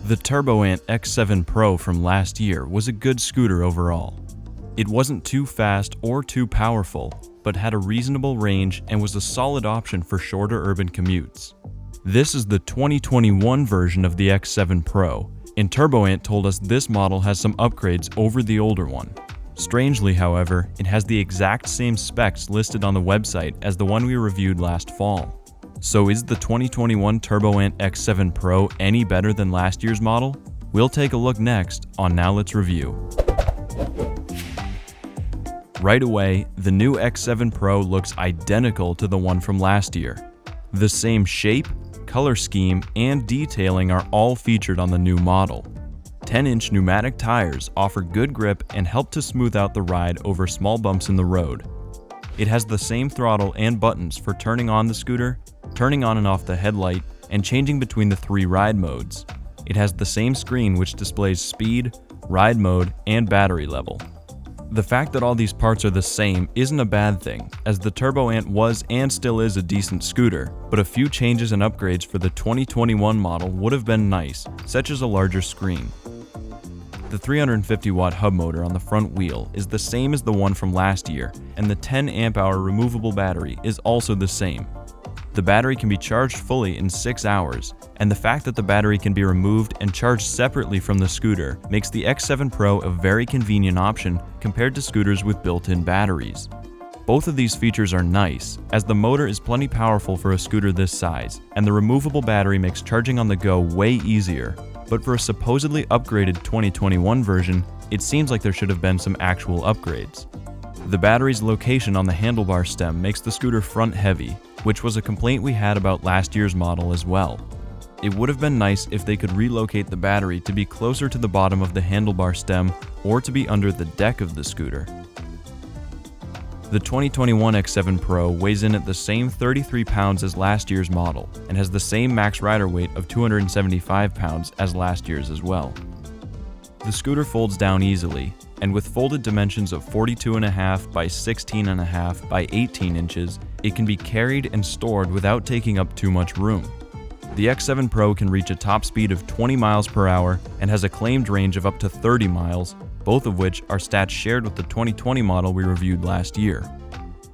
The Turboant X7 Pro from last year was a good scooter overall. It wasn't too fast or too powerful, but had a reasonable range and was a solid option for shorter urban commutes. This is the 2021 version of the X7 Pro, and Turboant told us this model has some upgrades over the older one. Strangely, however, it has the exact same specs listed on the website as the one we reviewed last fall. So is the 2021 Turboant X7 Pro any better than last year's model? We'll take a look next on Now Let's Review. Right away, the new X7 Pro looks identical to the one from last year. The same shape, color scheme, and detailing are all featured on the new model. 10-inch pneumatic tires offer good grip and help to smooth out the ride over small bumps in the road. It has the same throttle and buttons for turning on the scooter, turning on and off the headlight, and changing between the 3 ride modes. It has the same screen which displays speed, ride mode, and battery level. The fact that all these parts are the same isn't a bad thing, as the Turboant was and still is a decent scooter, but a few changes and upgrades for the 2021 model would have been nice, such as a larger screen. The 350-watt hub motor on the front wheel is the same as the one from last year, and the 10 amp-hour removable battery is also the same. The battery can be charged fully in 6 hours, and the fact that the battery can be removed and charged separately from the scooter makes the X7 Pro a very convenient option compared to scooters with built-in batteries. Both of these features are nice, as the motor is plenty powerful for a scooter this size, and the removable battery makes charging on the go way easier. But for a supposedly upgraded 2021 version, it seems like there should have been some actual upgrades. The battery's location on the handlebar stem makes the scooter front heavy, which was a complaint we had about last year's model as well. It would have been nice if they could relocate the battery to be closer to the bottom of the handlebar stem or to be under the deck of the scooter. The 2021 X7 Pro weighs in at the same 33 pounds as last year's model and has the same max rider weight of 275 pounds as last year's as well. The scooter folds down easily, and with folded dimensions of 42.5 by 16.5 by 18 inches, it can be carried and stored without taking up too much room. The X7 Pro can reach a top speed of 20 miles per hour and has a claimed range of up to 30 miles, both of which are stats shared with the 2020 model we reviewed last year.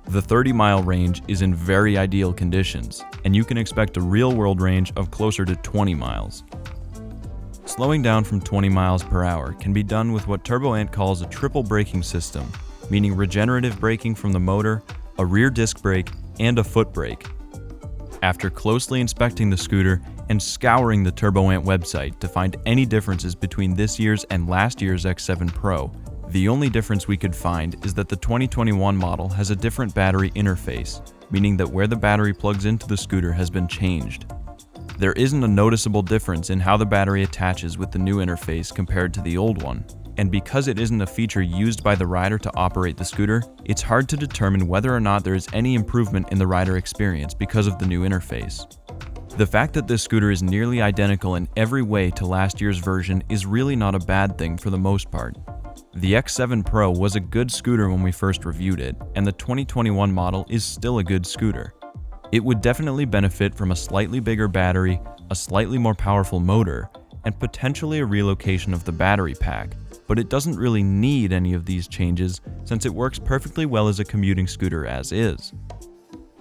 The 30-mile range is in very ideal conditions, and you can expect a real-world range of closer to 20 miles. Slowing down from 20 miles per hour can be done with what Turboant calls a triple braking system, meaning regenerative braking from the motor, a rear disc brake, and a foot brake. After closely inspecting the scooter and scouring the Turboant website to find any differences between this year's and last year's X7 Pro, the only difference we could find is that the 2021 model has a different battery interface, meaning that where the battery plugs into the scooter has been changed. There isn't a noticeable difference in how the battery attaches with the new interface compared to the old one, and because it isn't a feature used by the rider to operate the scooter, it's hard to determine whether or not there is any improvement in the rider experience because of the new interface. The fact that this scooter is nearly identical in every way to last year's version is really not a bad thing for the most part. The X7 Pro was a good scooter when we first reviewed it, and the 2021 model is still a good scooter. It would definitely benefit from a slightly bigger battery, a slightly more powerful motor, and potentially a relocation of the battery pack, but it doesn't really need any of these changes since it works perfectly well as a commuting scooter as is.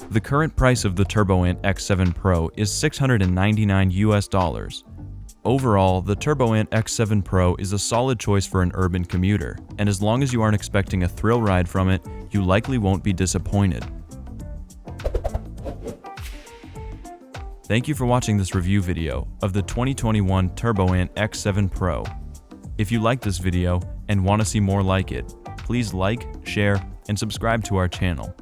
The current price of the Turboant X7 Pro is $699 US. Overall, the Turboant X7 Pro is a solid choice for an urban commuter, and as long as you aren't expecting a thrill ride from it, you likely won't be disappointed. Thank you for watching this review video of the 2021 Turboant X7 Pro. If you like this video and want to see more like it, please like, share, and subscribe to our channel.